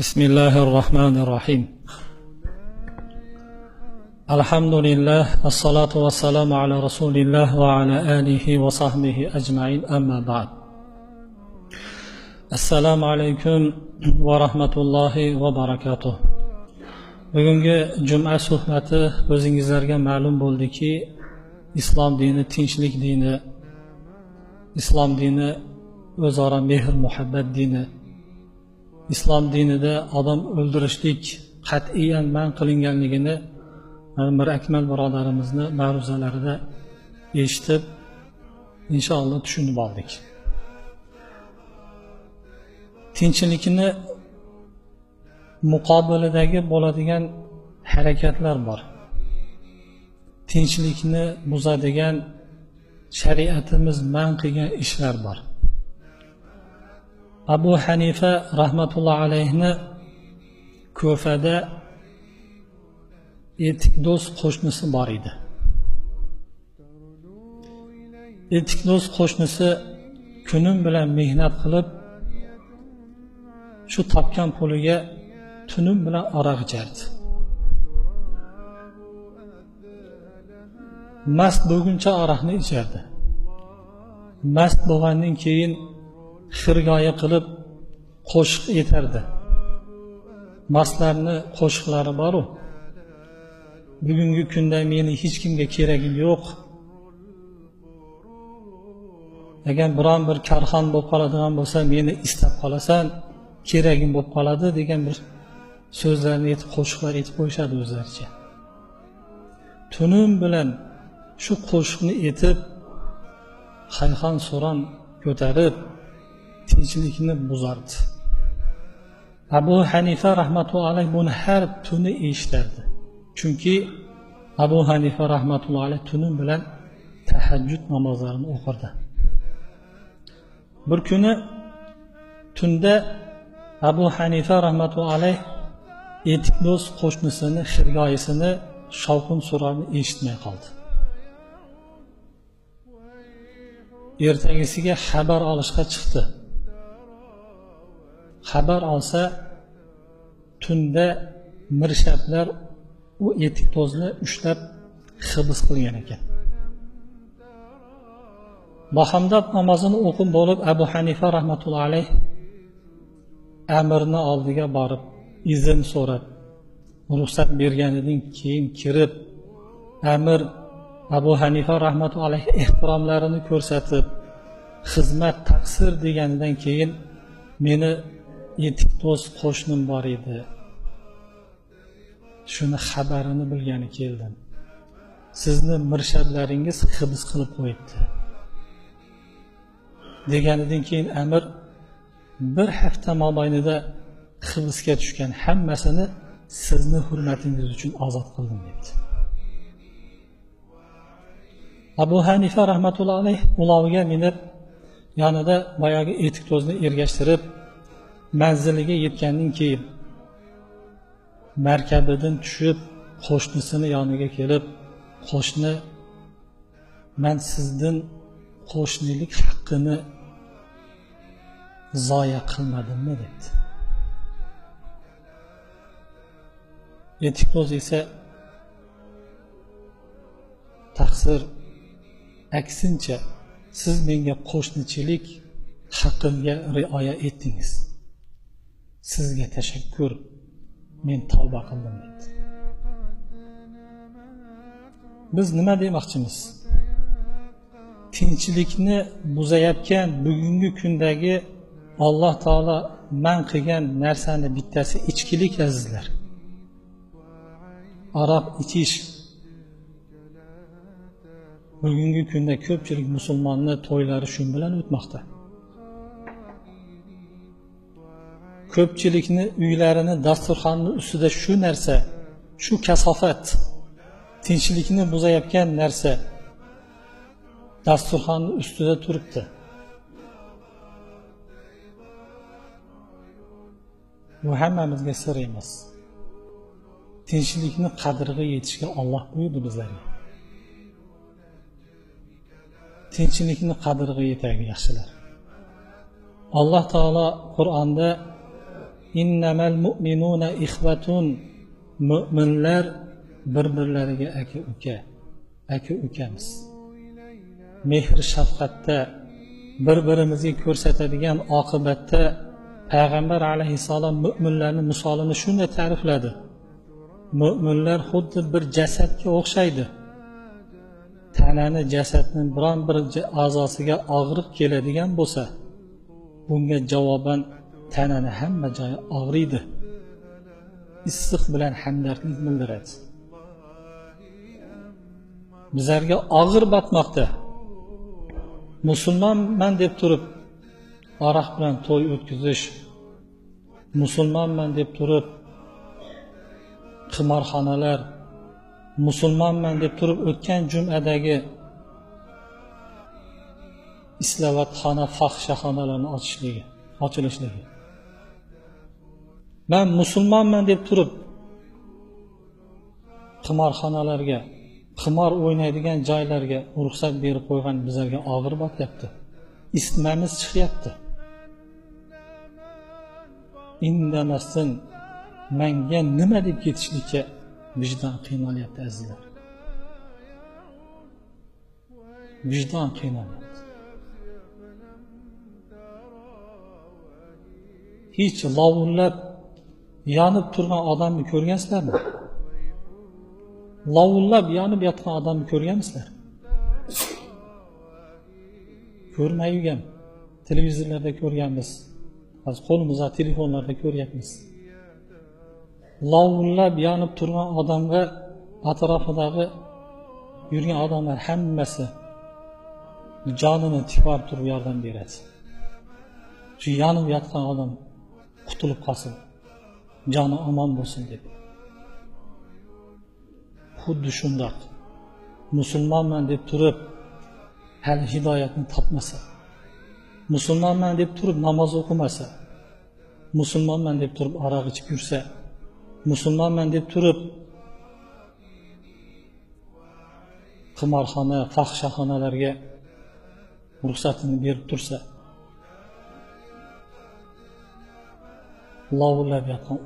بسم الله الرحمن الرحيم الحمد لله الصلاة والسلام على رسول الله وعلى آله وصحبه أجمعين أما بعد السلام عليكم ورحمة الله وبركاته. Bugungi juma suhbati o'zingizlarga ma'lum bo'ldiki, islom dini tinchlik dini, islom dini o'zaro mehr muhabbat dini. Islom dinida odam o'ldirishlik qat'iyan man qilinganligini Mir Akmal birodarimizni ma'ruzalarida eshitib, inshaalloh tushunib oldik. Tinchlikni muqobilidagi bo'ladigan harakatlar bor. Tinchlikni buzadigan shariatimiz man qilgan ishlar bor. Abu Hanifa rahmatulloh alayhni Kufada etikdo'z qo'shnisi bor edi. Etikdo'z qo'shnisi kunim bilan mehnat qilib, shu topgan puliga tunim bilan aroq ichardi. Mast bo'lguncha aroqni ichardi. Mast bo'lgandan keyin xirgoyi qilib qo'shiq aytardi. Mastlarni qo'shiqlari bor-ku. Bugungi kunda meni hech kimga keragim yo'q. Agar biron bir karxon bo'lib qoladigan bo'lsa, meni istab qolasan, keragim bo'lib qoladi degan bir so'zlarni aytib, qo'shiqlar aytib qo'yishadi o'zlaricha. Tunim bilan shu qo'shiqni aytib, hayxon so'ron ko'tarib, tinchlikni buzardi. Abu Hanifa rahmatulloh alayh buni har tuni eshitardi. Chunki Abu Hanifa rahmatulloh alayh tunim bilan tahajjud namozlarini o'qirdi. Bir kuni tunda Abu Hanifa rahmatulloh alayh etikdo'z qo'shnisini xirgoyisini shovqin suronini eshitmay qoldi. Ertagisiga xabar olishga chiqdi. Xabar olsa, tunda mirshaplar u etikdo'zni ushlab hibs qilgan ekan. Bahomdab namozini o'qib bo'lib, Abu Hanifa rahmatulloh alayh amirni oldiga borib, izn so'rab, ruxsat berganidan keyin kirib, amir Abu Hanifa rahmatulloh alayh ehtiromlarini ko'rsatib, xizmat taqsir deganidan keyin meni etikdo'z qo'shnim bor edi. Shuni xabarini bilgani keldim. Sizni mirshablaringiz hibs qilib qo'yibdi. Deganidan keyin amir bir hafta mobaynida hibsga tushgan hammasini sizni hurmatingiz uchun ozod qildim dedi. Abu Hanifa rahmatulloh alayh uloviga minib, yonida boyagi etikdo'zni ergashtirib, manziliga yetgandan keyin markabidan tushib, qo'shnisini yoniga kelib, qo'shni, men sizdan qo'shnilik haqqini zoya qilmadimmi dedi. Etikdo'z esa taqsir, aksincha siz menga qo'shnichilik haqqimga rioya etdingiz. Sizga tashakkur, men tavba qildim dedi. Biz nima demoqchimiz? Tinchlikni buzayotgan bugungi kundagi Alloh taolo man qilgan narsani bittasi ichkilik azizlar. Aroq ichish. Bugungi kunda ko'pchilik musulmonning to'ylari shu bilan o'tmoqda. Ko'pchilikni uylarini dasturxonni ustida shu narsa, shu kasofat, tinchlikni buzayotgan narsa dasturxonni ustida turibdi. Bu hammamizga sir emas. Tinchlikni qadriga yetishga Alloh buyurdi bizlarga. Tinchlikni qadriga yetaylik yaxshilar. Alloh taolo Qur'onda innamal mu'minuna ikhvatun, mu'minlar bir-birlariga aka ukamiz. Mehr shafqatda bir-birimizga ko'rsatadigan oqibatda payg'ambar alayhissalom mu'minlarning misolini shunday ta'rifladi. Mu'minlar xuddi bir jasadga o'xshaydi. Tanani jasadning biron bir a'zosiga og'riq keladigan bo'lsa, bunga javoban tanani hamma joyi og'riydi. Issiq bilan hamdardlik bildiradi. Bizlarga og'ir batmoqda. Musulmonman deb turib aroq bilan to'y o'tkazish, musulmonman deb turib qimorxonalar, musulmonman deb turib o'tgan jumadagi islavatxona, fohishaxonalarni ochilishligi. Men musulmonman deb turib qimorxonalarga, qimor o'ynaydigan joylarga ruxsat berib qo'ygan bizlarga og'ir botyapti. Isitmamiz chiqyapti. Indamasdan menga nima deb ketishlikka vijdon qiynalyapti azizlar. Vijdon qiynalyapti. Hech lovullab yonib turgan odamni ko'rgansizlarmi? Lovullab yonib yotgan odamni ko'rganmisizlar? Ko'rmaygan. Televizorlarda ko'rganmiz. Hozir qo'limizda telefonlarda ko'ryapmiz. Lovullab yonib turgan odamga atrofidagi yurgan odamlar hammasi jonini tiqib turib yordam beradi. Shu yonib yotgan odam qutulib qolsin, joni omon bo'lsin deb. Xuddi shundoq musulmonman deb turib hali hidoyatni topmasa, musulmonman deb turib namoz o'qimasa, musulmonman deb turib aroq ichib yursa, musulmonman deb turib qimorxona, fohishaxonalarga ruxsatini berib tursa, lovullab yotgan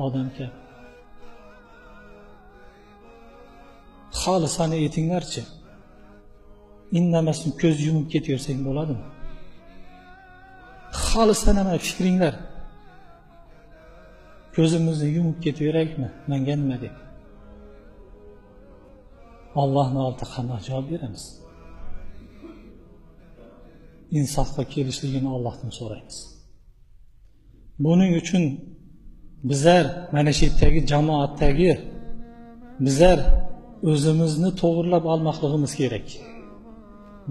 odamga xolisani aytinglarchi, indamasdan ko'z yumib ketaversang bo'ladimi? Xolisani mana fikringlar. Ko'zimizni yumib ketaveraylikmi? Menga nima deb? Allohning oldida qanday javob beramiz? Insofga kelishligini Allohdan so'raymiz. Buning uchun bizlar mana shu yerdagi jamoatdagi bizlar o'zimizni to'g'rilab olmoqligimiz kerak.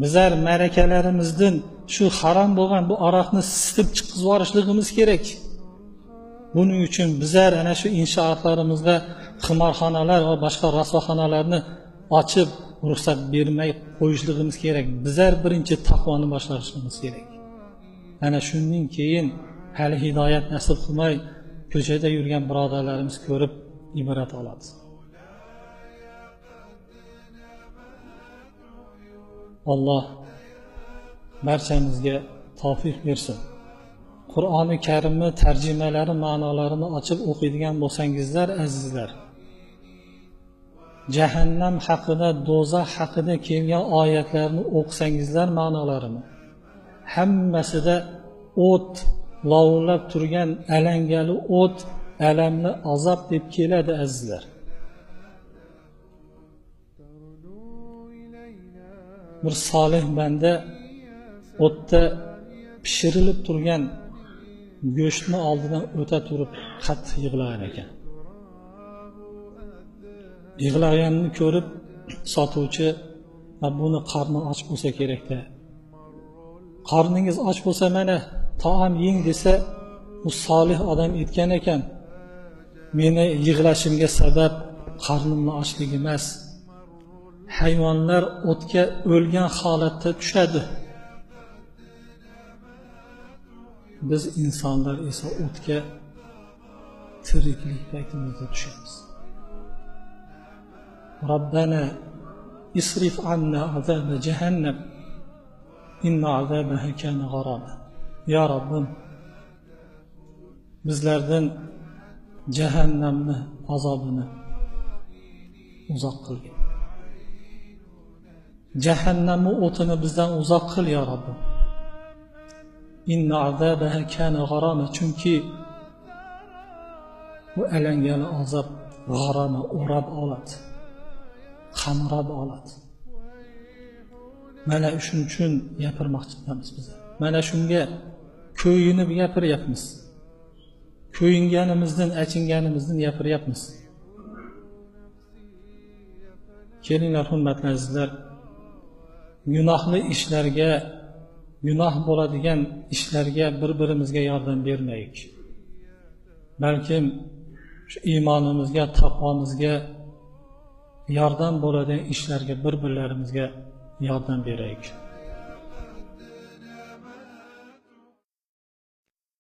Bizlar ma'rakalarimizdan shu harom bo'lgan bu aroqni sitib chiqib yuborishligimiz kerak. Buning uchun bizlar ana shu inshootlarimizda qimorxonalar va boshqa rasvoxonalarni ochib ruxsat bermay qo'yishligimiz kerak. Bizlar birinchi taqvoni boshlashimiz kerak. Ana shundan keyin hali hidoyat nasib qilmay ko'chada yurgan birodarlarimiz ko'rib ibrat oladi. Alloh barchamizga tavfiq bersin. Qur'oni Karimni tarjimalari, ma'nolarini ochib o'qiydigan bo'lsangizlar, azizlar, jahannam haqida, do'zax haqida kelgan oyatlarni o'qisangizlar, ma'nolarini, hammasida o't, lovullab turgan alangali o't, alamli azob deb keladi, azizlar. Bir solih banda o'tda pishirilib turgan go'shtni oldidan o'ta turib qattiq yig'lagan ekan. Yig'laganini ko'rib sotuvchi, buni qarni och bo'lsa kerak-da. Qarningiz och bo'lsa mana taom yeng desa, bu solih odam aytgan ekan, meni yig'lashimga sabab qarnimning ochligi emas, hayvonlar o'tga o'lgan holatda tushadi. Biz insonlar esa o'tga tiriklik paytimizda tushamiz. Robbana isrif anna azab jahannam inna azabaha kana gharama. Ya Rabbim, bizlardan jahannamni azobini uzoq qilgin. Jahannamning o'tini bizdan uzoq qil ya Robbim. Inna azabaha kana gharama, chunki bu alangali azob g'arama o'rab oladi, qamrab oladi. Mana shuning uchun gapirmoqchimiz biz. Mana shunga ko'yinib gapiryapmiz. Ko'yinganimizdan, achinganimizdan gapiryapmiz. Kelinglar hurmatli azizlar, gunohli ishlarga, gunoh bo'ladigan ishlarga bir-birimizga yordam bermaylik. Balkim shu iymonimizga, taqvomizga yordam bo'ladigan ishlarga bir-birlarimizga yordam beraylik.